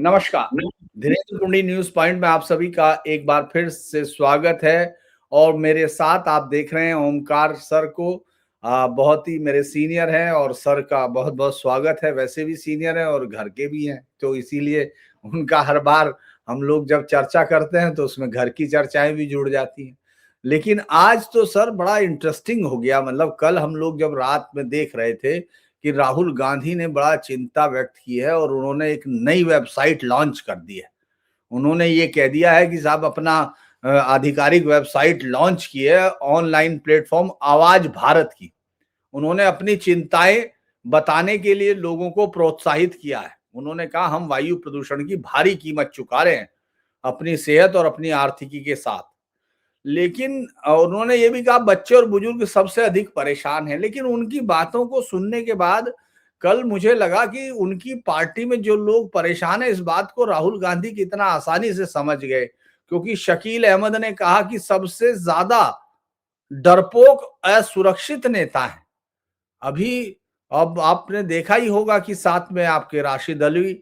नमस्कार। Dhirendra पुंडी news point में आप सभी का एक बार फिर से स्वागत है और मेरे साथ आप देख रहे हैं ओमकार सर को। बहुत ही मेरे सीनियर हैं और सर का बहुत बहुत स्वागत है। वैसे भी सीनियर हैं और घर के भी हैं, तो इसीलिए उनका हर बार हम लोग जब चर्चा करते हैं तो उसमें घर की चर्चाएं भी जुड़ जाती हैं। लेकिन आज तो सर बड़ा इंटरेस्टिंग हो गया। मतलब कल हम लोग जब रात में देख रहे थे कि राहुल गांधी ने बड़ा चिंता व्यक्त की है और उन्होंने एक नई वेबसाइट लॉन्च कर दी है। उन्होंने ये कह दिया है कि साहब अपना आधिकारिक वेबसाइट लॉन्च की है, ऑनलाइन प्लेटफॉर्म आवाज भारत की। उन्होंने अपनी चिंताएं बताने के लिए लोगों को प्रोत्साहित किया है। उन्होंने कहा हम वायु प्रदूषण की भारी कीमत चुका रहे हैं अपनी सेहत और अपनी आर्थिकी के साथ। लेकिन उन्होंने ये भी कहा बच्चे और बुजुर्ग सबसे अधिक परेशान हैं। लेकिन उनकी बातों को सुनने के बाद कल मुझे लगा कि उनकी पार्टी में जो लोग परेशान है इस बात को राहुल गांधी कितना आसानी से समझ गए, क्योंकि शकील अहमद ने कहा कि सबसे ज्यादा डरपोक असुरक्षित नेता है अभी। अब आपने देखा ही होगा कि साथ में आपके राशिद अल्वी,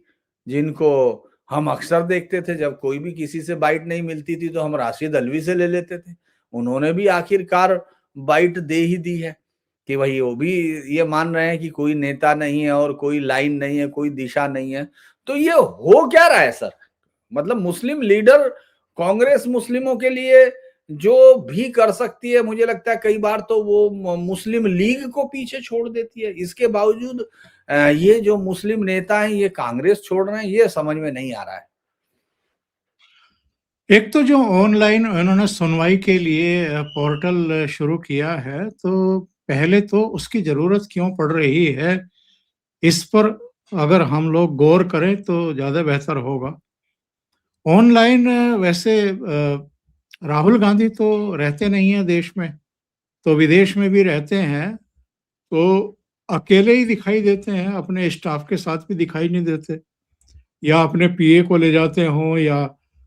जिनको हम अक्सर देखते थे, जब कोई भी किसी से बाइट नहीं मिलती थी तो हम राशिद अल्वी से ले लेते थे। उन्होंने भी आखिरकार बाइट दे ही दी है कि भाई वो भी ये मान रहे हैं कि कोई नेता नहीं है और कोई लाइन नहीं है, कोई दिशा नहीं है। तो ये हो क्या रहा है सर? मतलब मुस्लिम लीडर, कांग्रेस मुस्लिमों के लिए जो भी कर सकती है, मुझे लगता है कई बार तो वो मुस्लिम लीग को पीछे छोड़ देती है। इसके बावजूद ये जो मुस्लिम नेता हैं ये कांग्रेस छोड़ रहे हैं, ये समझ में नहीं आ रहा है। एक तो जो ऑनलाइन उन्होंने सुनवाई के लिए पोर्टल शुरू किया है, तो पहले तो उसकी जरूरत क्यों पड़ रही है, इस पर अगर हम लोग गौर करें तो ज्यादा बेहतर होगा। ऑनलाइन वैसे राहुल गांधी तो रहते नहीं है देश में, तो विदेश में भी रहते हैं, तो अकेले ही दिखाई देते हैं, अपने स्टाफ के साथ भी दिखाई नहीं देते। या अपने पीए को ले जाते हो या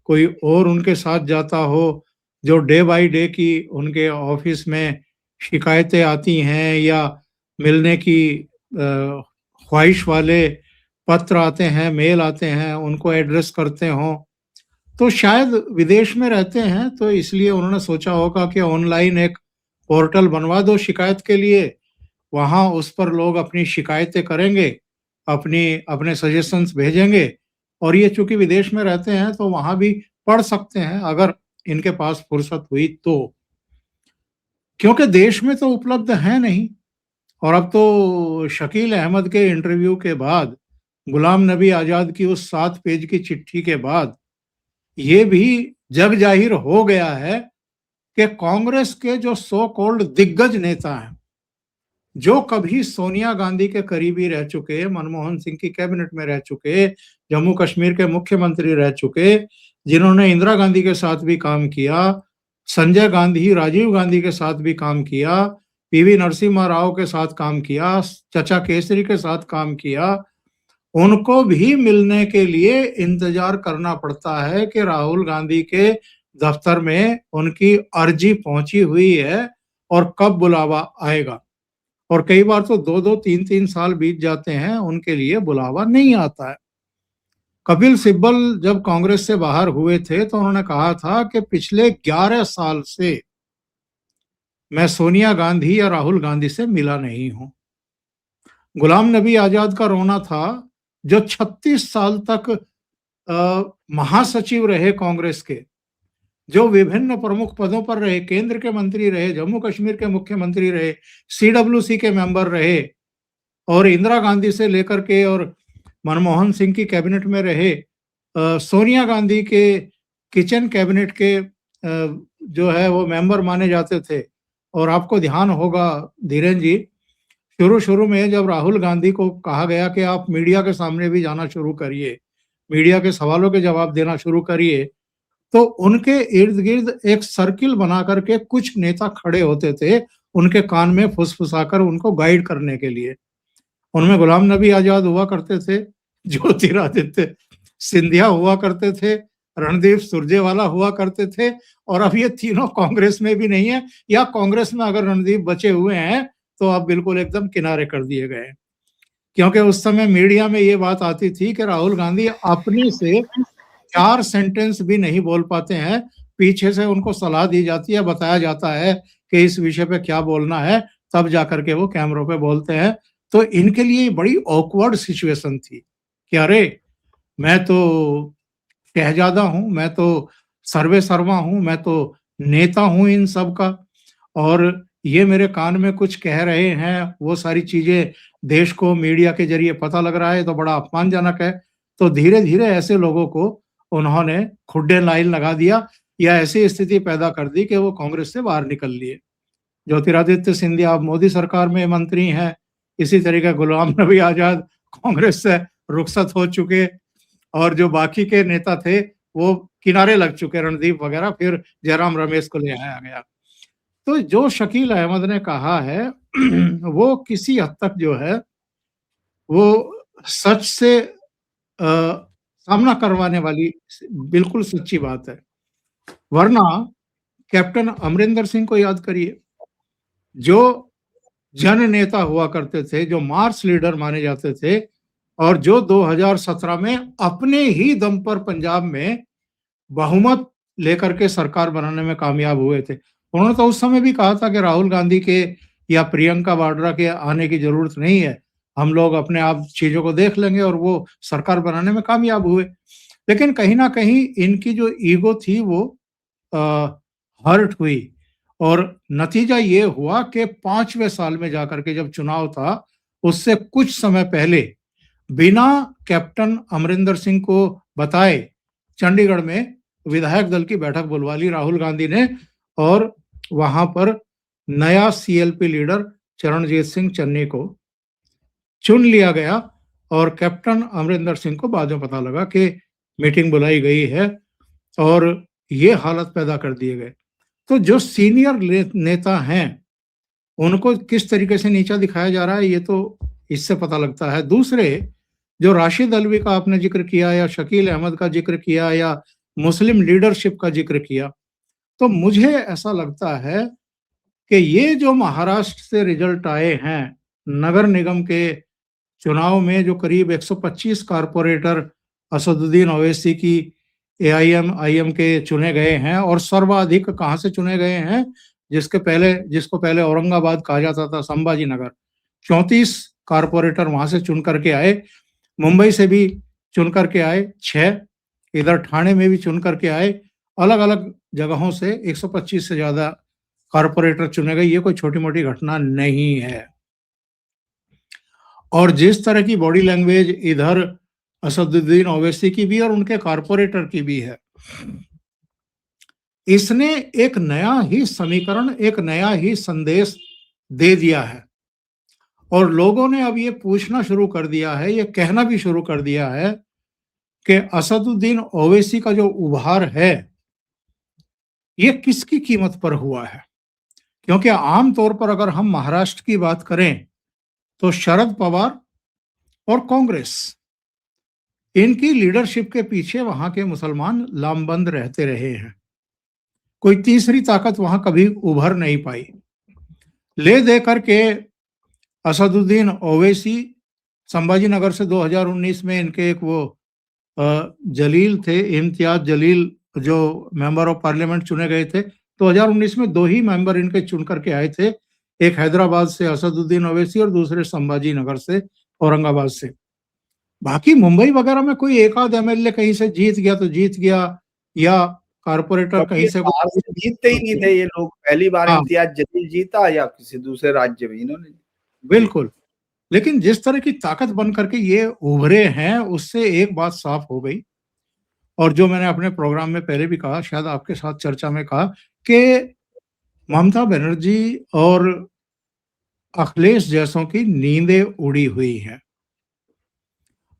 कोई और उनके साथ जाता हो, जो डे बाय डे की उनके ऑफिस में शिकायतें आती हैं या मिलने की ख्वाहिश वाले पत्र आते हैं, मेल आते हैं, उनको एड्रेस करते हो। तो शायद विदेश में रहते हैं, तो इसलिए उन्होंने सोचा होगा कि ऑनलाइन एक पोर्टल बनवा दो शिकायत के लिए, वहां उस पर लोग अपनी शिकायतें करेंगे, अपने सजेशंस भेजेंगे, और ये चूंकि विदेश में रहते हैं तो वहां भी पढ़ सकते हैं अगर इनके पास फुर्सत हुई तो, क्योंकि देश में तो उपलब्ध है नहीं। और अब तो शकील अहमद के इंटरव्यू के बाद, गुलाम नबी आजाद की उस 7 पेज की चिट्ठी के बाद ये भी जग जाहिर हो गया है कि कांग्रेस के जो सो कॉल्ड दिग्गज नेता हैं, जो कभी सोनिया गांधी के करीबी रह चुके, मनमोहन सिंह की कैबिनेट में रह चुके, जम्मू कश्मीर के मुख्यमंत्री रह चुके, जिन्होंने इंदिरा गांधी के साथ भी काम किया, संजय गांधी, राजीव गांधी के साथ भी काम किया, पीवी नरसिम्हा राव के साथ काम किया, चचा केसरी के साथ काम किया, उनको भी मिलने के लिए इंतजार करना पड़ता है कि राहुल गांधी के दफ्तर में उनकी अर्जी पहुंची हुई है और कब बुलावा आएगा। और कई बार तो 2-2, 3-3 साल बीत जाते हैं, उनके लिए बुलावा नहीं आता है। कपिल सिब्बल जब कांग्रेस से बाहर हुए थे तो उन्होंने कहा था कि पिछले 11 साल से मैं सोनिया गांधी या राहुल गांधी से मिला नहीं हूं। गुलाम नबी आजाद का रोना था, जो 36 साल तक महासचिव रहे कांग्रेस के, जो विभिन्न प्रमुख पदों पर रहे, केंद्र के मंत्री रहे, जम्मू कश्मीर के मुख्यमंत्री रहे, सीडब्ल्यूसी के मेंबर रहे, और इंदिरा गांधी से लेकर के और मनमोहन सिंह की कैबिनेट में रहे, सोनिया गांधी के किचन कैबिनेट के जो है वो मेंबर माने जाते थे। और आपको ध्यान होगा धीरेन्द्र जी, शुरू में जब राहुल गांधी को कहा गया कि आप मीडिया के सामने भी जाना शुरू करिए, मीडिया के सवालों के जवाब देना शुरू करिए, तो उनके इर्द गिर्द एक सर्किल बना करके कुछ नेता खड़े होते थे, उनके कान में फुसफुसाकर उनको गाइड करने के लिए। उनमें गुलाम नबी आजाद हुआ करते थे, ज्योतिरादित्य सिंधिया हुआ करते थे, रणदीप सुरजेवाला हुआ करते थे, और अब ये तीनों कांग्रेस में भी नहीं है, या कांग्रेस में अगर रणदीप बचे हुए हैं तो अब बिल्कुल एकदम किनारे कर दिए गए हैं। क्योंकि उस समय मीडिया में ये बात आती थी कि राहुल गांधी अपने से 4 सेंटेंस भी नहीं बोल पाते हैं, पीछे से उनको सलाह दी जाती है, बताया जाता है कि इस विषय पे क्या बोलना है, तब जाकर के वो कैमरों पे बोलते हैं। तो इनके लिए बड़ी ऑकवर्ड सिचुएशन थी कि अरे, मैं तो शहजादा हूँ, मैं तो सर्वे सर्वा हूँ, मैं तो नेता हूँ इन सब का, और ये मेरे कान में कुछ कह रहे हैं, वो सारी चीजें देश को मीडिया के जरिए पता लग रहा है, तो बड़ा अपमानजनक है। तो धीरे-धीरे ऐसे लोगों को उन्होंने खुड्डे लाइन लगा दिया या ऐसी स्थिति पैदा कर दी कि वो कांग्रेस से बाहर निकल लिए। ज्योतिरादित्य सिंधिया अब मोदी सरकार में मंत्री हैं, इसी तरीके गुलाम नबी आजाद कांग्रेस से रुखसत हो चुके, और जो बाकी के नेता थे वो किनारे लग चुके, रणदीप वगैरह, फिर जयराम रमेश को ले आया गया। तो जो शकील अहमद ने कहा है वो किसी हद तक जो है वो सच से सामना करवाने वाली बिल्कुल सच्ची बात है। वरना कैप्टन अमरिंदर सिंह को याद करिए, जो जन नेता हुआ करते थे, जो मार्च लीडर माने जाते थे, और जो 2017 में अपने ही दम पर पंजाब में बहुमत लेकर के सरकार बनाने में कामयाब हुए थे। उन्होंने तो उस समय भी कहा था कि राहुल गांधी के या प्रियंका वाड्रा के आने की जरूरत नहीं है, हम लोग अपने आप चीजों को देख लेंगे, और वो सरकार बनाने में कामयाब हुए। लेकिन कहीं ना कहीं इनकी जो ईगो थी वो हर्ट हुई, और नतीजा ये हुआ कि 5वें साल में जाकर के जब चुनाव था, उससे कुछ समय पहले बिना कैप्टन अमरिंदर सिंह को बताए चंडीगढ़ में विधायक दल की बैठक बुलवा ली राहुल गांधी ने, और वहां पर नया सीएलपी लीडर चरणजीत सिंह चन्नी को चुन लिया गया, और कैप्टन अमरिंदर सिंह को बाद में पता लगा कि मीटिंग बुलाई गई है, और ये हालत पैदा कर दिए गए। तो जो सीनियर नेता हैं उनको किस तरीके से नीचा दिखाया जा रहा है, ये तो इससे पता लगता है। दूसरे, जो राशिद अल्वी का आपने जिक्र किया, या शकील अहमद का जिक्र किया, या मुस्लिम लीडरशिप का जिक्र किया, तो मुझे ऐसा लगता है कि ये जो महाराष्ट्र से रिजल्ट आए हैं नगर निगम के चुनाव में, जो करीब 125 कारपोरेटर असदुद्दीन ओवैसी की एआईएम के चुने गए हैं, और सर्वाधिक कहाँ से चुने गए हैं, जिसको पहले औरंगाबाद कहा जाता था संभाजी नगर, 34 कारपोरेटर वहां से चुन करके आए, मुंबई से भी चुन करके आए 6, इधर ठाणे में भी चुन करके आए, अलग अलग जगहों से 125 से ज्यादा कारपोरेटर चुने गए। ये कोई छोटी मोटी घटना नहीं है। और जिस तरह की बॉडी लैंग्वेज इधर असदुद्दीन ओवैसी की भी और उनके कारपोरेटर की भी है, इसने एक नया ही समीकरण, एक नया ही संदेश दे दिया है, और लोगों ने अब ये पूछना शुरू कर दिया है, ये कहना भी शुरू कर दिया है कि असदुद्दीन ओवैसी का जो उभार है ये किसकी कीमत पर हुआ है। क्योंकि आमतौर पर अगर हम महाराष्ट्र की बात करें तो शरद पवार और कांग्रेस, इनकी लीडरशिप के पीछे वहां के मुसलमान लामबंद रहते रहे हैं। कोई तीसरी ताकत वहां कभी उभर नहीं पाई। ले दे करके असदुद्दीन ओवैसी संभाजी नगर से 2019 में इनके एक वो जलील थे, इम्तियाज जलील, जो मेंबर ऑफ पार्लियामेंट चुने गए थे। 2019 में 2 ही मेंबर इनके चुन करके आए थे, एक हैदराबाद से असदुद्दीन ओवैसी और दूसरे संभाजी नगर से, औरंगाबाद से। बाकी मुंबई वगैरह में कोई एक आध एमएलए कहीं से जीत गया तो जीत गया, या कारपोरेटर कहीं से बाहर से जीतते ही नहीं थे ये लोग। पहली बार हाँ, इम्तियाज जलील जीता या किसी दूसरे राज्य में इन्होंने। बिल्कुल। लेकिन जिस तरह की ताकत बन करके ये उभरे हैं, उससे एक बात साफ हो गई, और जो मैंने अपने प्रोग्राम में पहले भी कहा, शायद आपके साथ चर्चा में कहा, कि ममता बनर्जी और अखिलेश जैसों की नींदें उड़ी हुई हैं।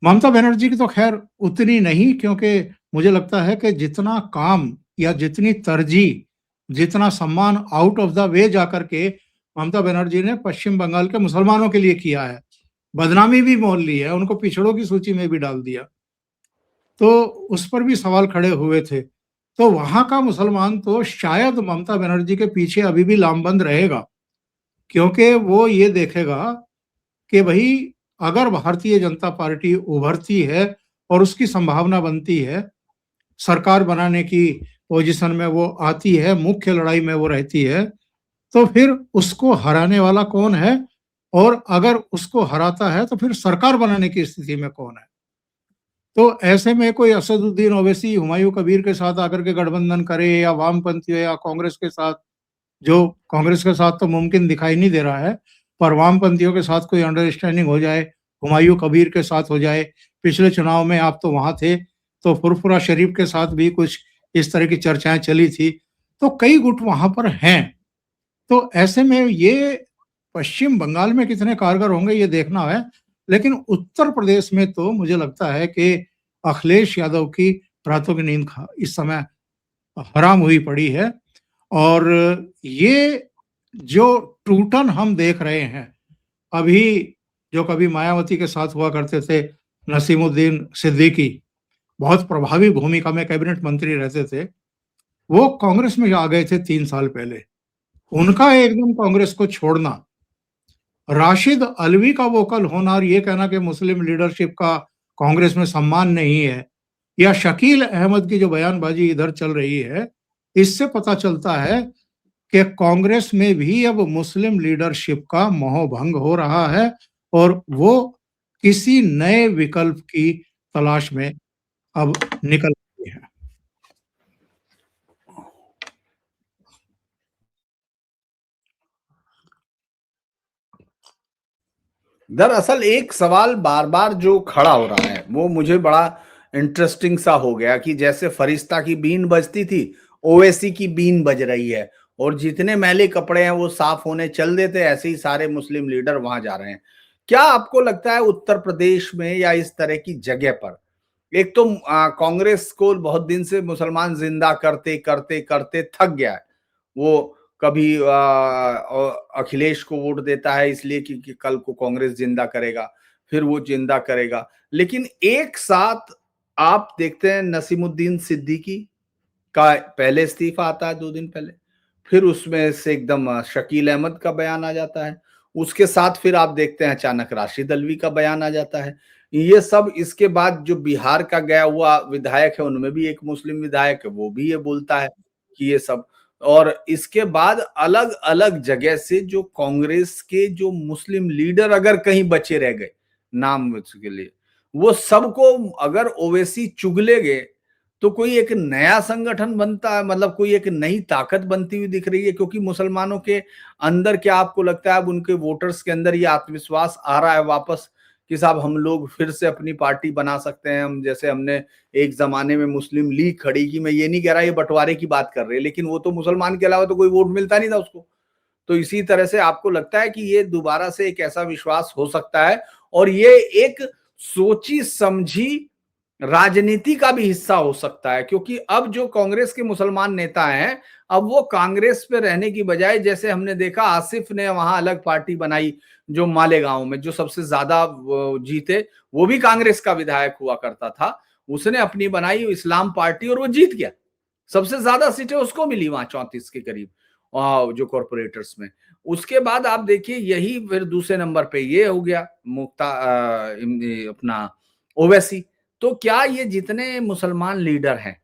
ममता बनर्जी की तो खैर उतनी नहीं, क्योंकि मुझे लगता है कि जितना काम या जितनी तरजीह, जितना सम्मान आउट ऑफ द वे जाकर के ममता बनर्जी ने पश्चिम बंगाल के मुसलमानों के लिए किया है, बदनामी भी मोल ली है, उनको पिछड़ों की सूची में भी डाल दिया, तो उस पर भी सवाल खड़े हुए थे। तो वहां का मुसलमान तो शायद ममता बनर्जी के पीछे अभी भी लामबंद रहेगा, क्योंकि वो ये देखेगा कि भाई अगर भारतीय जनता पार्टी उभरती है और उसकी संभावना बनती है, सरकार बनाने की पोजीशन में वो आती है, मुख्य लड़ाई में वो रहती है, तो फिर उसको हराने वाला कौन है? और अगर उसको हराता है तो फिर सरकार बनाने की स्थिति में कौन है? तो ऐसे में कोई असदुद्दीन ओवैसी हुमायूं कबीर के साथ आकर के गठबंधन करे या वामपंथियों या कांग्रेस के साथ, जो कांग्रेस के साथ तो मुमकिन दिखाई नहीं दे रहा है, पर वामपंथियों के साथ कोई अंडरस्टैंडिंग हो जाए, हुमायूं कबीर के साथ हो जाए। पिछले चुनाव में आप तो वहां थे, तो फुरफुरा शरीफ के साथ भी कुछ इस तरह की चर्चाएं चली थी। तो कई गुट वहां पर हैं। तो ऐसे में ये पश्चिम बंगाल में कितने कारगर होंगे ये देखना है, लेकिन उत्तर प्रदेश में तो मुझे लगता है कि अखिलेश यादव की रातों की नींद इस समय हराम हुई पड़ी है। और ये जो टूटन हम देख रहे हैं अभी, जो कभी मायावती के साथ हुआ करते थे, नसीमुद्दीन सिद्दीकी बहुत प्रभावी भूमिका में कैबिनेट मंत्री रहते थे, वो कांग्रेस में आ गए थे 3 साल पहले। उनका एकदम कांग्रेस को छोड़ना, राशिद अल्वी का वोकल होना और ये कहना कि मुस्लिम लीडरशिप का कांग्रेस में सम्मान नहीं है, या शकील अहमद की जो बयानबाजी इधर चल रही है, इससे पता चलता है कि कांग्रेस में भी अब मुस्लिम लीडरशिप का मोहभंग हो रहा है और वो किसी नए विकल्प की तलाश में अब निकल रही है। दरअसल एक सवाल बार बार जो खड़ा हो रहा है वो मुझे बड़ा इंटरेस्टिंग सा हो गया कि जैसे फरिश्ता की बीन बजती थी, ओवैसी की बीन बज रही है, और जितने मैले कपड़े हैं वो साफ होने चल देते, ऐसे ही सारे मुस्लिम लीडर वहां जा रहे हैं। क्या आपको लगता है उत्तर प्रदेश में या इस तरह की जगह पर, एक तो कांग्रेस को बहुत दिन से मुसलमान जिंदा करते करते करते थक गया है, वो कभी अखिलेश को वोट देता है इसलिए कि कल को कांग्रेस जिंदा करेगा, फिर वो जिंदा करेगा, लेकिन एक साथ आप देखते हैं नसीमुद्दीन सिद्दीकी का पहले इस्तीफा आता है 2 दिन पहले, फिर उसमें से एकदम शकील अहमद का बयान आ जाता है, उसके साथ फिर आप देखते हैं अचानक राशिद अल्वी का बयान आ जाता है। ये सब इसके बाद जो बिहार का गया हुआ विधायक है उनमें भी एक मुस्लिम विधायक है, वो भी ये बोलता है कि ये सब, और इसके बाद अलग अलग जगह से जो कांग्रेस के जो मुस्लिम लीडर अगर कहीं बचे रह गए नाम के लिए, वो सबको अगर ओवैसी चुग ले गए तो कोई एक नया संगठन बनता है, मतलब कोई एक नई ताकत बनती हुई दिख रही है, क्योंकि मुसलमानों के अंदर क्या आपको लगता है अब उनके वोटर्स के अंदर ये आत्मविश्वास आ रहा है वापस कि साहब हम लोग फिर से अपनी पार्टी बना सकते हैं, हम जैसे हमने एक जमाने में मुस्लिम लीग खड़ी की, मैं ये नहीं कह रहा ये बंटवारे की बात कर रहे हैं, लेकिन वो तो मुसलमान के अलावा तो कोई वोट मिलता नहीं था उसको। तो इसी तरह से आपको लगता है कि ये दोबारा से एक ऐसा विश्वास हो सकता है और ये एक सोची समझी राजनीति का भी हिस्सा हो सकता है, क्योंकि अब जो कांग्रेस के मुसलमान नेता हैं अब वो कांग्रेस पे रहने की बजाय, जैसे हमने देखा आसिफ ने वहां अलग पार्टी बनाई जो मालेगांव में जो सबसे ज्यादा जीते, वो भी कांग्रेस का विधायक हुआ करता था, उसने अपनी बनाई इस्लाम पार्टी और वो जीत गया, सबसे ज्यादा सीटें उसको मिली वहां 34 के करीब जो कॉर्पोरेटर्स में। उसके बाद आप देखिए यही फिर दूसरे नंबर पे ये हो गया अपना ओवैसी। तो क्या ये जितने मुसलमान लीडर हैं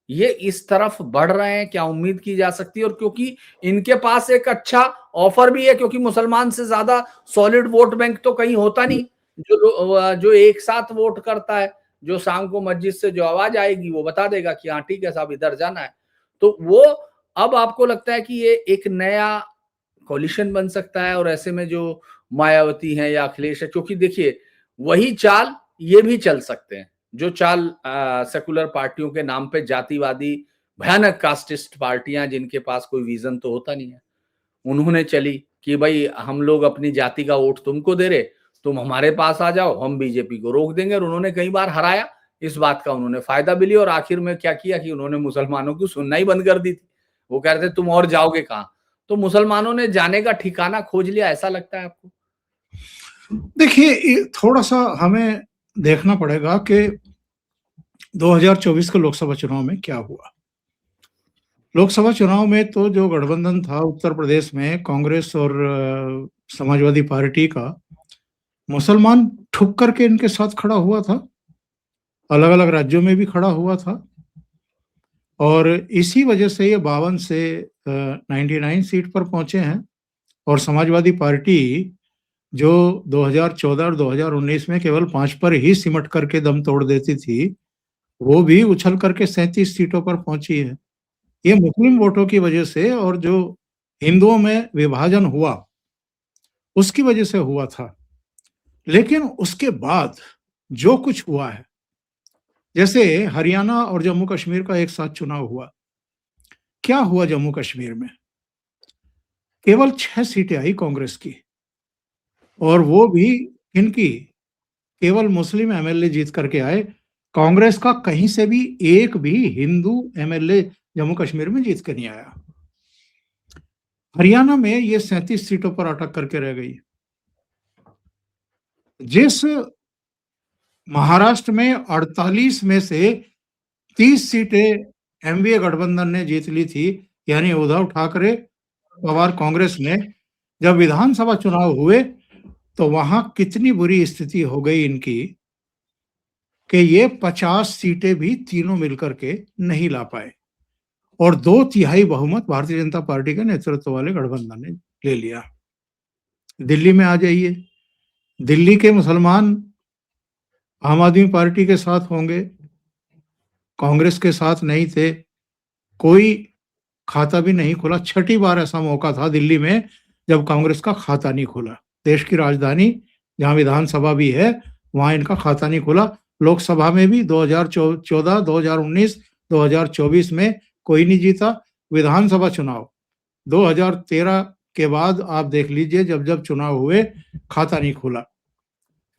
ये इस तरफ बढ़ रहे हैं, क्या उम्मीद की जा सकती है? और क्योंकि इनके पास एक अच्छा ऑफर भी है, क्योंकि मुसलमान से ज्यादा सॉलिड वोट बैंक तो कहीं होता नहीं, जो एक साथ वोट करता है, जो शाम को मस्जिद से जो आवाज आएगी वो बता देगा कि हाँ ठीक है साहब इधर जाना है, तो वो अब आपको लगता है कि ये एक नया कॉलिशन बन सकता है, और ऐसे में जो मायावती है या अखिलेश है, क्योंकि देखिए वही चाल ये भी चल सकते हैं, जो चाल सेकुलर पार्टियों के नाम पे जातिवादी भयानक कास्टिस्ट पार्टियां जिनके पास कोई विजन तो होता नहीं है, उन्होंने चली कि भाई हम लोग अपनी जाति का वोट तुमको दे रहे, तुम हमारे पास आ जाओ, हम बीजेपी को रोक देंगे, और उन्होंने कई बार हराया, इस बात का उन्होंने फायदा भी लिया, और आखिर में क्या किया कि उन्होंने मुसलमानों की सुनना ही बंद कर दी थी, वो कह रहे थे तुम और जाओगे कहां, तो मुसलमानों ने जाने का ठिकाना खोज लिया, ऐसा लगता है आपको? देखिए थोड़ा सा हमें देखना पड़ेगा कि 2024 के लोकसभा चुनाव में क्या हुआ। लोकसभा चुनाव में तो जो गठबंधन था उत्तर प्रदेश में कांग्रेस और समाजवादी पार्टी का, मुसलमान ठुक करके इनके साथ खड़ा हुआ था, अलग अलग राज्यों में भी खड़ा हुआ था, और इसी वजह से ये 52 से 99 सीट पर पहुंचे हैं। और समाजवादी पार्टी जो 2014 और 2019 में केवल 5 पर ही सिमट करके दम तोड़ देती थी, वो भी उछल करके 37 सीटों पर पहुंची है। ये मुस्लिम वोटों की वजह से, और जो हिंदुओं में विभाजन हुआ उसकी वजह से हुआ था। लेकिन उसके बाद जो कुछ हुआ है, जैसे हरियाणा और जम्मू कश्मीर का एक साथ चुनाव हुआ, क्या हुआ जम्मू कश्मीर में? केवल 6 सीटें आई कांग्रेस की, और वो भी इनकी केवल मुस्लिम एमएलए जीत करके आए। कांग्रेस का कहीं से भी एक भी हिंदू एमएलए जम्मू कश्मीर में जीत के नहीं आया। हरियाणा में ये 37 सीटों पर अटक करके रह गई। जिस महाराष्ट्र में 48 में से 30 सीटें एमवीए गठबंधन ने जीत ली थी, यानी उद्धव ठाकरे पवार कांग्रेस ने, जब विधानसभा चुनाव हुए तो वहां कितनी बुरी स्थिति हो गई इनकी कि ये 50 सीटें भी तीनों मिलकर के नहीं ला पाए, और 2/3 बहुमत भारतीय जनता पार्टी के नेतृत्व वाले गठबंधन ने ले लिया। दिल्ली में आ जाइए, दिल्ली के मुसलमान आम आदमी पार्टी के साथ होंगे, कांग्रेस के साथ नहीं थे। कोई खाता भी नहीं खुला। छठी बार ऐसा मौका था दिल्ली में जब कांग्रेस का खाता नहीं खुला। देश की राजधानी जहां विधानसभा भी है, वहां इनका खाता नहीं खुला। लोकसभा में भी 2014, 2019, 2024 में कोई नहीं जीता। विधानसभा चुनाव 2013 के बाद आप देख लीजिए, जब जब चुनाव हुए खाता नहीं खुला।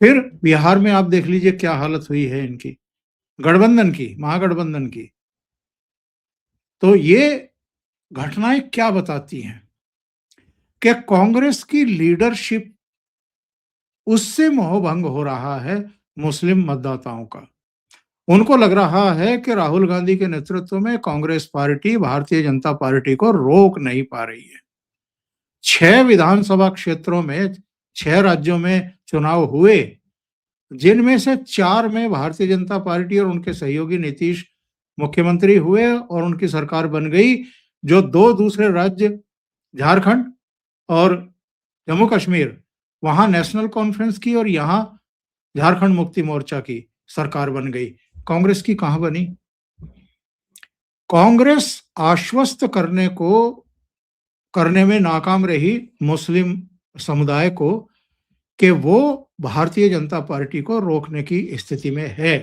फिर बिहार में आप देख लीजिए क्या हालत हुई है इनकी, गठबंधन की, महागठबंधन की। तो ये घटनाएं क्या बताती हैं कि कांग्रेस की लीडरशिप, उससे मोहभंग हो रहा है मुस्लिम मतदाताओं का। उनको लग रहा है कि राहुल गांधी के नेतृत्व में कांग्रेस पार्टी भारतीय जनता पार्टी को रोक नहीं पा रही है। 6 विधानसभा क्षेत्रों में, 6 राज्यों में चुनाव हुए, जिनमें से 4 में भारतीय जनता पार्टी और उनके सहयोगी नीतीश मुख्यमंत्री हुए और उनकी सरकार बन गई। जो 2 दूसरे राज्य, झारखंड और जम्मू कश्मीर, वहां नेशनल कॉन्फ्रेंस की और यहां झारखंड मुक्ति मोर्चा की सरकार बन गई। कांग्रेस की कहां बनी? कांग्रेस आश्वस्त करने में नाकाम रही मुस्लिम समुदाय को कि वो भारतीय जनता पार्टी को रोकने की स्थिति में है।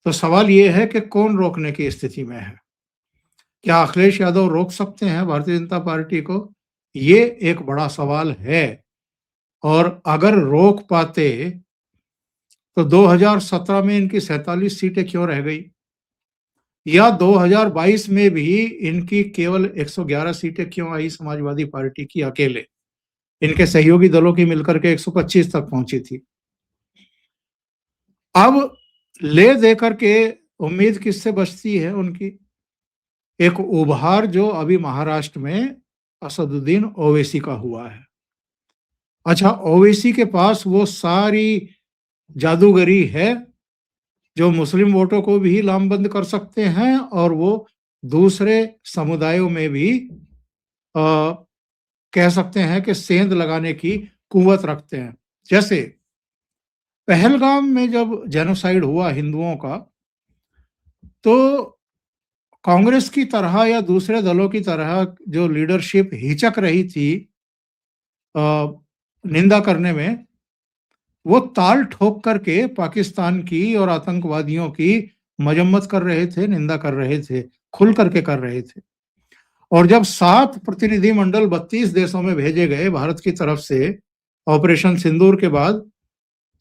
तो सवाल ये है कि कौन रोकने की स्थिति में है? क्या अखिलेश यादव रोक सकते हैं भारतीय जनता पार्टी को? ये एक बड़ा सवाल है। और अगर रोक पाते तो 2017 में इनकी 47 सीटें क्यों रह गई, या 2022 में भी इनकी केवल 111 सीटें क्यों आई समाजवादी पार्टी की अकेले? इनके सहयोगी दलों की मिलकर के 125 तक पहुंची थी। अब ले दे करके उम्मीद किससे बचती है उनकी? एक उभार जो अभी महाराष्ट्र में असदुद्दीन ओवैसी का हुआ है। अच्छा, ओवैसी के पास वो सारी जादूगरी है जो मुस्लिम वोटों को भी लामबंद कर सकते हैं, और वो दूसरे समुदायों में भी कह सकते हैं कि सेंध लगाने की कुवत रखते हैं। जैसे पहलगाम में जब जेनोसाइड हुआ हिंदुओं का, तो कांग्रेस की तरह या दूसरे दलों की तरह जो लीडरशिप हिचक रही थी निंदा करने में, वो ताल ठोक करके पाकिस्तान की और आतंकवादियों की मजम्मत कर रहे थे, निंदा कर रहे थे, खुल करके कर रहे थे। और जब 7 प्रतिनिधि मंडल 32 देशों में भेजे गए भारत की तरफ से ऑपरेशन सिंदूर के बाद,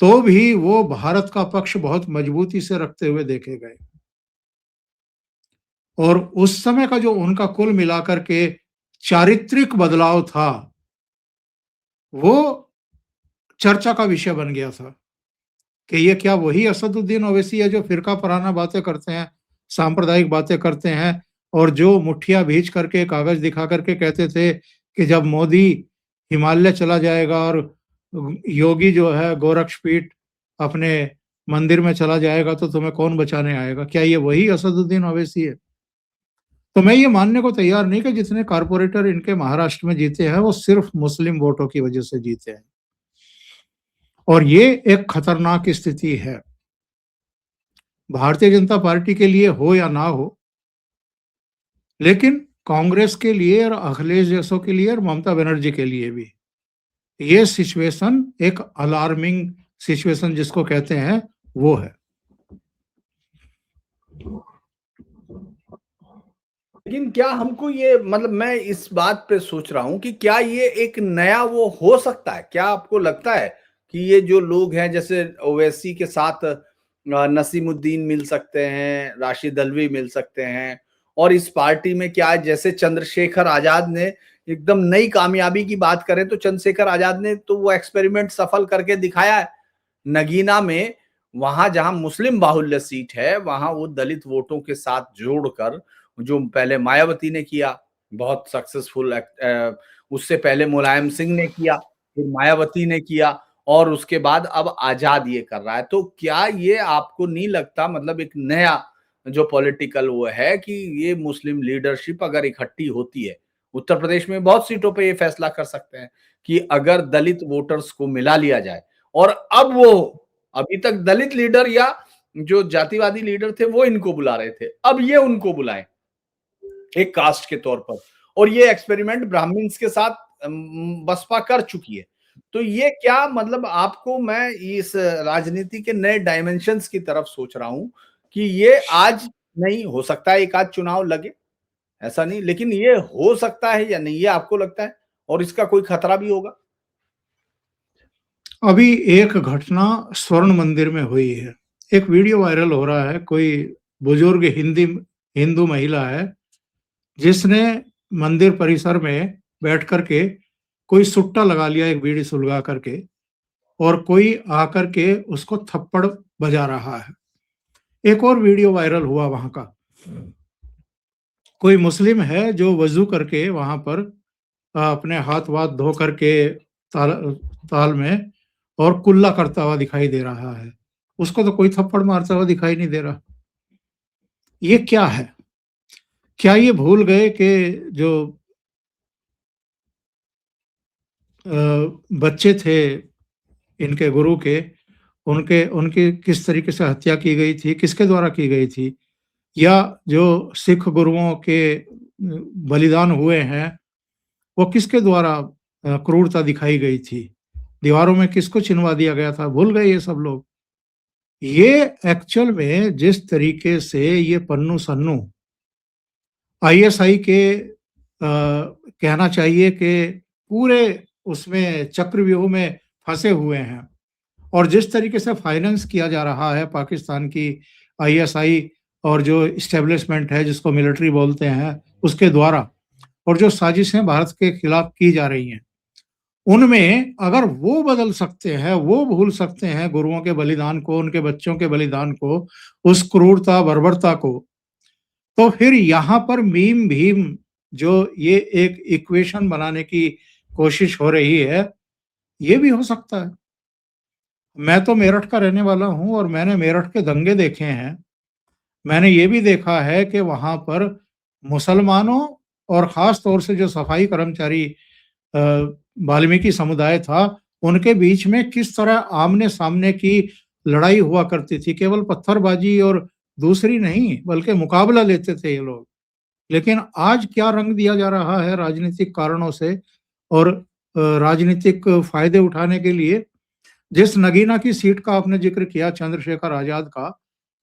तो भी वो भारत का पक्ष बहुत मजबूती से रखते हुए देखे गए। और उस समय का जो उनका कुल मिलाकर के चारित्रिक बदलाव था, वो चर्चा का विषय बन गया था कि ये क्या वही असदुद्दीन ओवैसी है जो फिरका पराना बातें करते हैं, सांप्रदायिक बातें करते हैं, और जो मुठ्ठियां भींच करके कागज दिखा करके कहते थे कि जब मोदी हिमालय चला जाएगा और योगी जो है गोरक्षपीठ अपने मंदिर में चला जाएगा तो तुम्हें कौन बचाने आएगा? क्या ये वही असदुद्दीन ओवैसी है? तो मैं ये मानने को तैयार नहीं कि जितने कारपोरेटर इनके महाराष्ट्र में जीते हैं वो सिर्फ मुस्लिम वोटों की वजह से जीते हैं, और ये एक खतरनाक स्थिति है भारतीय जनता पार्टी के लिए, हो या ना हो। लेकिन कांग्रेस के लिए और अखिलेश जैसों के लिए और ममता बनर्जी के लिए भी ये सिचुएशन एक अलार्मिंग सिचुएशन जिसको कहते हैं वो है। लेकिन क्या हमको ये मतलब मैं इस बात पे सोच रहा हूं कि क्या ये एक नया वो हो सकता है? क्या आपको लगता है कि ये जो लोग हैं जैसे ओवैसी के साथ नसीमुद्दीन मिल सकते हैं, राशिद अल्वी मिल सकते हैं, और इस पार्टी में क्या जैसे चंद्रशेखर आजाद ने एकदम नई कामयाबी की बात करें तो चंद्रशेखर आजाद ने तो वो एक्सपेरिमेंट सफल करके दिखाया है नगीना में। वहां जहां मुस्लिम बाहुल्य सीट है वहां वो दलित वोटों के साथ जोड़कर, जो पहले मायावती ने किया बहुत सक्सेसफुल, उससे पहले मुलायम सिंह ने किया, फिर मायावती ने किया, और उसके बाद अब आजाद ये कर रहा है। तो क्या ये आपको नहीं लगता मतलब एक नया जो पॉलिटिकल वो है कि ये मुस्लिम लीडरशिप अगर इकट्ठी होती है, उत्तर प्रदेश में बहुत सीटों पे ये फैसला कर सकते हैं कि अगर दलित वोटर्स को मिला लिया जाए, और अब वो अभी तक दलित लीडर या जो जातिवादी लीडर थे वो इनको बुला रहे थे, अब ये उनको बुलाएं एक कास्ट के तौर पर, और ये एक्सपेरिमेंट ब्राह्मण्स के साथ बसपा कर चुकी है। तो ये क्या मतलब आपको, मैं इस राजनीति के नए डायमेंशंस की तरफ सोच रहा हूं कि ये आज नहीं हो सकता है, एक आध चुनाव लगे, ऐसा नहीं, लेकिन ये हो सकता है या नहीं, ये आपको लगता है? और इसका कोई खतरा भी होगा? अभी एक घटना स्वर्ण मंदिर में हुई है। एक वीडियो वायरल हो रहा है, कोई बुजुर्ग हिंदू महिला है जिसने मंदिर परिसर में बैठ करके कोई सुट्टा लगा लिया एक बीड़ी सुलगा करके, और कोई आकर के उसको थप्पड़ बजा रहा है। एक और वीडियो वायरल हुआ वहां का, कोई मुस्लिम है जो वजू करके वहां पर अपने हाथ वाथ धो करके ताल ताल में और कुल्ला करता हुआ दिखाई दे रहा है। उसको तो कोई थप्पड़ मारता हुआ दिखाई नहीं दे रहा। ये क्या है? क्या ये भूल गए कि जो बच्चे थे इनके गुरु के, उनके उनकी किस तरीके से हत्या की गई थी, किसके द्वारा की गई थी? या जो सिख गुरुओं के बलिदान हुए हैं वो किसके द्वारा क्रूरता दिखाई गई थी? दीवारों में किसको चिनवा दिया गया था? भूल गए ये सब लोग। ये एक्चुअल में जिस तरीके से ये पन्नू सन्नू आईएसआई के कहना चाहिए कि पूरे उसमें चक्रव्यूह में फंसे हुए हैं, और जिस तरीके से फाइनेंस किया जा रहा है पाकिस्तान की आईएसआई और जो इस्टेब्लिशमेंट है जिसको मिलिट्री बोलते हैं उसके द्वारा, और जो साजिशें भारत के खिलाफ की जा रही हैं, उनमें अगर वो बदल सकते हैं, वो भूल सकते हैं गुरुओं के बलिदान को, उनके बच्चों के बलिदान को, उस क्रूरता बर्बरता को, तो फिर यहाँ पर मीम भीम जो ये एक इक्वेशन बनाने की कोशिश हो रही है, ये भी हो सकता है। मैं तो मेरठ का रहने वाला हूँ और मैंने मेरठ के दंगे देखे हैं। मैंने ये भी देखा है कि वहाँ पर मुसलमानों और ख़ास तौर से जो सफाई कर्मचारी वाल्मीकि समुदाय था, उनके बीच में किस तरह आमने-सामने की लड़ाई हुआ करती थी। केवल पत्थरबाजी और दूसरी नहीं, बल्कि मुकाबला लेते थे ये लोग। लेकिन आज क्या रंग दिया जा रहा है राजनीतिक कारणों से और राजनीतिक फ़ायदे उठाने के लिए। जिस नगीना की सीट का आपने ज़िक्र किया चंद्रशेखर आज़ाद का,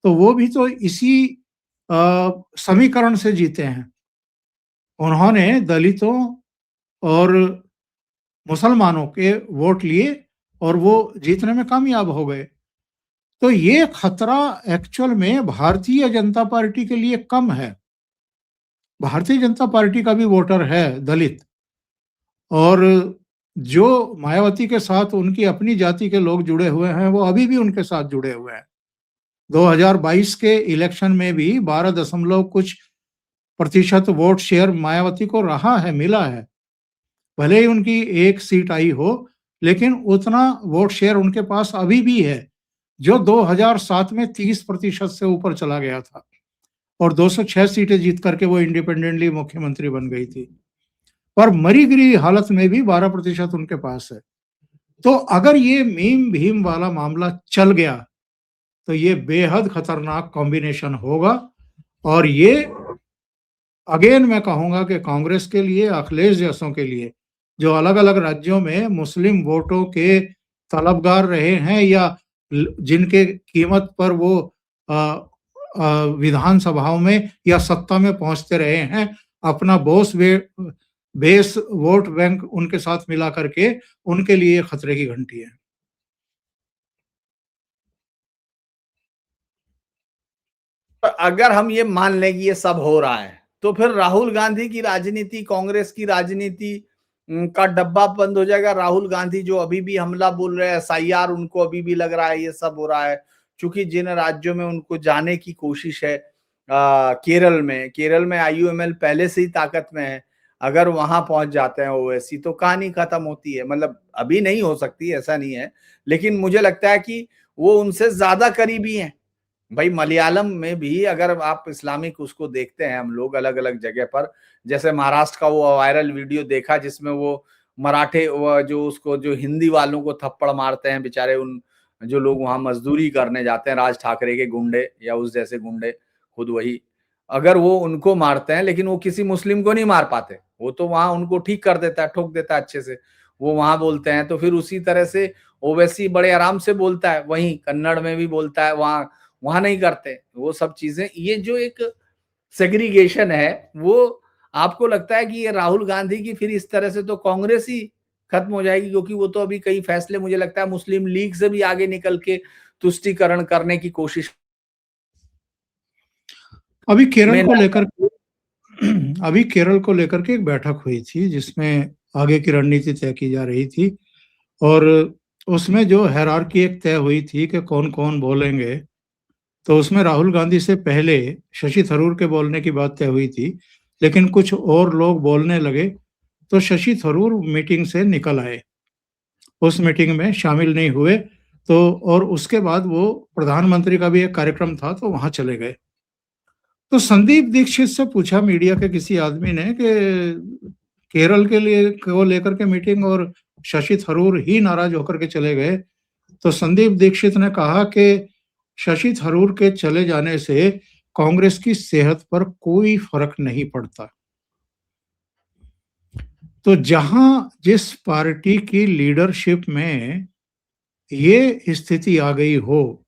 तो वो भी तो इसी समीकरण से जीते हैं। उन्होंने दलितों और मुसलमानों के वोट लिए और वो जीतने में कामयाब हो गए। तो ये खतरा एक्चुअल में भारतीय जनता पार्टी के लिए कम है। भारतीय जनता पार्टी का भी वोटर है दलित, और जो मायावती के साथ उनकी अपनी जाति के लोग जुड़े हुए हैं वो अभी भी उनके साथ जुड़े हुए हैं। 2022 के इलेक्शन में भी 12 दशमलव कुछ प्रतिशत वोट शेयर मायावती को रहा है, मिला है। भले ही उनकी एक सीट आई हो, लेकिन उतना वोट शेयर उनके पास अभी भी है जो 2007 में 30% से ऊपर चला गया था और 206 सीटें जीत करके वो इंडिपेंडेंटली मुख्यमंत्री बन गई थी। पर मरी गिरी हालत में भी 12% उनके पास है। तो अगर ये मीम भीम वाला मामला चल गया तो ये बेहद खतरनाक कॉम्बिनेशन होगा और ये अगेन मैं कहूंगा कि कांग्रेस के लिए, अखिलेश जैसों के लिए, जो अलग अलग राज्यों में मुस्लिम वोटों के तलबगार रहे हैं या जिनके कीमत पर वो विधानसभाओं में या सत्ता में पहुंचते रहे हैं, अपना बेस वोट बैंक उनके साथ मिला करके, उनके लिए खतरे की घंटी है। अगर हम ये मान लें कि ये सब हो रहा है तो फिर राहुल गांधी की राजनीति, कांग्रेस की राजनीति का डब्बा बंद हो जाएगा। राहुल गांधी जो अभी भी हमला बोल रहे हैं, एसआईआर, उनको अभी भी लग रहा है ये सब हो रहा है, क्योंकि जिन राज्यों में उनको जाने की कोशिश है, केरल में आईयूएमएल पहले से ही ताकत में है, अगर वहां पहुंच जाते हैं ओवैसी तो कहानी खत्म होती है। मतलब अभी नहीं हो सकती, ऐसा नहीं है, लेकिन मुझे लगता है कि वो उनसे ज्यादा करीबी हैं। भाई मलयालम में भी अगर आप इस्लामिक उसको देखते हैं हम लोग अलग अलग जगह पर, जैसे महाराष्ट्र का वो वायरल वीडियो देखा जिसमें वो मराठे जो उसको जो हिंदी वालों को थप्पड़ मारते हैं बेचारे, उन जो लोग वहां मजदूरी करने जाते हैं, राज ठाकरे के गुंडे या उस जैसे गुंडे, खुद वही, अगर वो उनको मारते हैं लेकिन वो किसी मुस्लिम को नहीं मार पाते, वो तो वहां उनको ठीक कर देता है, ठोक देता है अच्छे से, वो वहां बोलते हैं। तो फिर उसी तरह से ओवैसी बड़े आराम से बोलता है, वहीं कन्नड़ में भी बोलता है, वहां नहीं करते वो सब चीजें। ये जो एक सेग्रीगेशन है, वो आपको लगता है कि ये राहुल गांधी की फिर इस तरह से तो कांग्रेस ही खत्म हो जाएगी, क्योंकि वो तो अभी कई फैसले मुझे लगता है मुस्लिम लीग से भी आगे निकल के तुष्टीकरण करने की कोशिश अभी केरल में। को लेकर अभी केरल को लेकर के एक बैठक हुई थी जिसमें आगे की रणनीति तय की जा रही थी और उसमें जो हायरार्की एक तय हुई थी कि कौन कौन बोलेंगे, तो उसमें राहुल गांधी से पहले शशि थरूर के बोलने की बात तय हुई थी, लेकिन कुछ और लोग बोलने लगे तो शशि थरूर मीटिंग से निकल आए, उस मीटिंग में शामिल नहीं हुए। तो और उसके बाद वो प्रधानमंत्री का भी एक कार्यक्रम था तो वहां चले गए। तो संदीप दीक्षित से पूछा मीडिया के किसी आदमी ने कि केरल के लिए को लेकर के मीटिंग और शशि थरूर ही नाराज होकर के चले गए, तो संदीप दीक्षित ने कहा कि शशि थरूर के चले जाने से कांग्रेस की सेहत पर कोई फर्क नहीं पड़ता। तो जहां जिस पार्टी की लीडरशिप में ये स्थिति आ गई हो,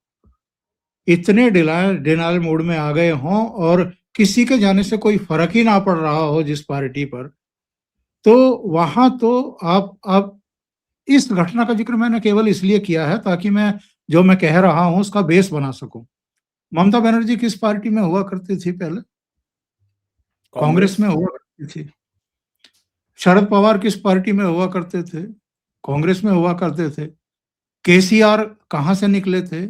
इतने डिनायल मूड में आ गए हों और किसी के जाने से कोई फर्क ही ना पड़ रहा हो जिस पार्टी पर, तो वहां तो आप इस घटना का जिक्र मैंने केवल इसलिए किया है ताकि मैं जो मैं कह रहा हूं उसका बेस बना सकूं। ममता बनर्जी किस पार्टी में हुआ करती थी पहले? कांग्रेस में हुआ करती थी। शरद पवार किस पार्टी में हुआ करते थे? कांग्रेस में हुआ करते थे। केसीआर कहां से निकले थे?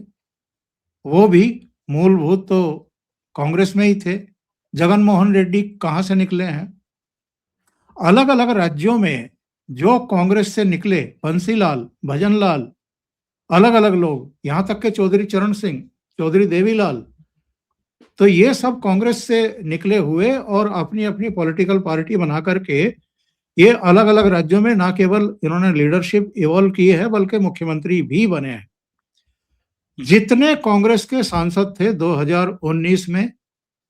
वो भी मूलभूत तो कांग्रेस में ही थे। जगन मोहन रेड्डी कहां से निकले हैं? अलग अलग राज्यों में जो कांग्रेस से निकले, बंसीलाल, भजनलाल, अलग अलग लोग, यहां तक के चौधरी चरण सिंह, चौधरी देवीलाल, तो ये सब कांग्रेस से निकले हुए और अपनी अपनी पॉलिटिकल पार्टी बना करके ये अलग अलग राज्यों में ना केवल इन्होंने लीडरशिप इवॉल्व की है बल्कि मुख्यमंत्री भी बने हैं। जितने कांग्रेस के सांसद थे 2019 में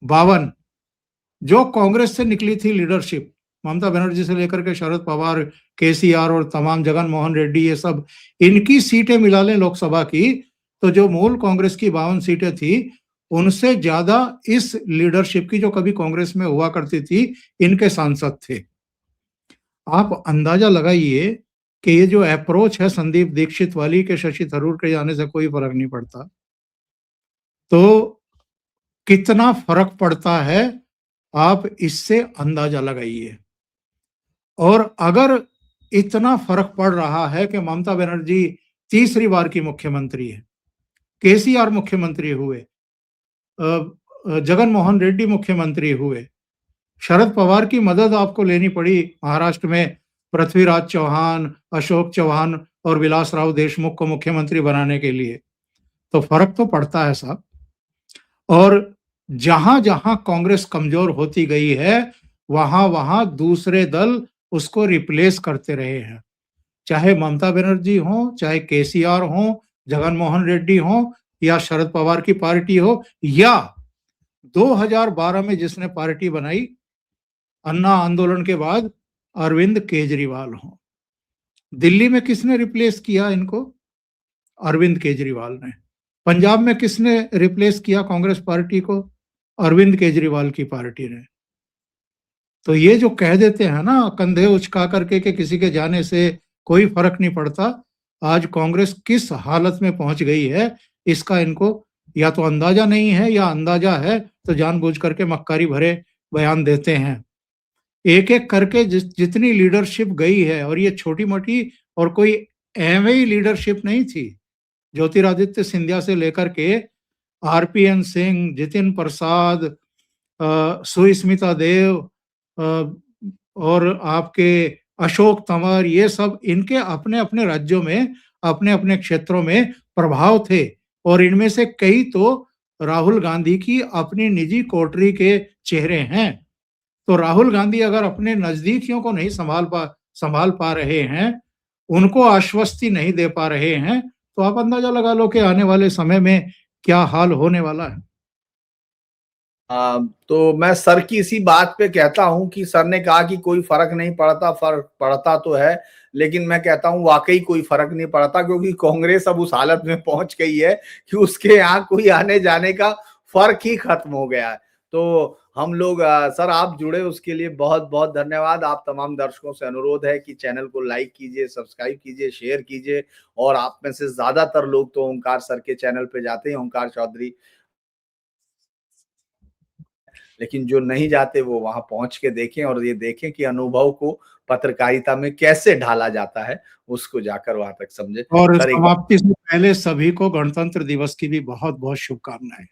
52, जो कांग्रेस से निकली थी लीडरशिप, ममता बनर्जी से लेकर के शरद पवार, केसीआर और तमाम जगन मोहन रेड्डी, ये सब इनकी सीटें मिला लें लोकसभा की, तो जो मूल कांग्रेस की 52 सीटें थी उनसे ज्यादा इस लीडरशिप की जो कभी कांग्रेस में हुआ करती थी, इनके सांसद थे। आप अंदाजा लगाइए कि ये जो अप्रोच है संदीप दीक्षित वाली के शशि थरूर के जाने से कोई फर्क नहीं पड़ता, तो कितना फर्क पड़ता है आप इससे अंदाजा लगाइए। और अगर इतना फर्क पड़ रहा है कि ममता बनर्जी तीसरी बार की मुख्यमंत्री है, केसीआर मुख्यमंत्री हुए, जगन मोहन रेड्डी मुख्यमंत्री हुए, शरद पवार की मदद आपको लेनी पड़ी महाराष्ट्र में, पृथ्वीराज चौहान, अशोक चौहान और विलासराव देशमुख को मुख्यमंत्री बनाने के लिए। तो फर्क तो पड़ता है साहब। और जहां-जहां कांग्रेस कमजोर होती गई है, वहां-वहां दूसरे दल उसको रिप्लेस करते रहे हैं। चाहे ममता बनर्जी हो, चाहे केसीआर हो, जगनमोहन रेड्डी हो या शरद पवार की पार्टी हो, या 2012 में जिसने पार्टी बनाई अन्ना आंदोलन के बाद, अरविंद केजरीवाल हो। दिल्ली में किसने रिप्लेस किया इनको? अरविंद केजरीवाल ने। पंजाब में किसने रिप्लेस किया कांग्रेस पार्टी को? अरविंद केजरीवाल की पार्टी ने। तो ये जो कह देते हैं ना कंधे उचका करके कि किसी के जाने से कोई फर्क नहीं पड़ता, आज कांग्रेस किस हालत में पहुंच गई है इसका इनको या तो अंदाजा नहीं है, या अंदाजा है तो जानबूझ करके मक्कारी भरे बयान देते हैं। एक एक करके जितनी लीडरशिप गई है, और ये छोटी मोटी और कोई एवं ही लीडरशिप नहीं थी। ज्योतिरादित्य सिंधिया से लेकर के आरपीएन सिंह, जितिन प्रसाद, सुस्मिता देव और आपके अशोक तंवर, ये सब इनके अपने अपने राज्यों में, अपने अपने क्षेत्रों में प्रभाव थे। और इनमें से कई तो राहुल गांधी की अपनी निजी कोठरी के चेहरे हैं। तो राहुल गांधी अगर अपने नजदीकियों को नहीं संभाल पा रहे हैं, उनको आश्वस्ति नहीं दे पा रहे हैं, तो आप अंदाजा लगा लो कि आने वाले समय में क्या हाल होने वाला है। तो मैं सर की इसी बात पे कहता हूं कि सर ने कहा कि कोई फर्क नहीं पड़ता, फर्क पड़ता तो है, लेकिन मैं कहता हूं वाकई कोई फर्क नहीं पड़ता, क्योंकि कांग्रेस अब उस हालत में पहुंच गई है कि उसके यहाँ कोई आने जाने का फर्क ही खत्म हो गया है। तो हम लोग सर आप जुड़े उसके लिए बहुत बहुत धन्यवाद। आप तमाम दर्शकों से अनुरोध है कि चैनल को लाइक कीजिए, सब्सक्राइब कीजिए, शेयर कीजिए। और आप में से ज्यादातर लोग तो ओंकार सर के चैनल पे जाते हैं, ओंकार चौधरी, लेकिन जो नहीं जाते वो वहां पहुंच के देखें और ये देखें कि अनुभव को पत्रकारिता में कैसे ढाला जाता है, उसको जाकर वहां तक समझे। और सर एक समाप्ति से पहले सभी को गणतंत्र दिवस की भी बहुत बहुत शुभकामनाएं।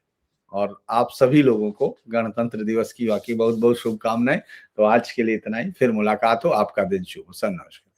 और आप सभी लोगों को गणतंत्र दिवस की वाकई बहुत बहुत शुभकामनाएं। तो आज के लिए इतना ही, फिर मुलाकात हो। आपका दिन शुभ हो सर, नमस्कार।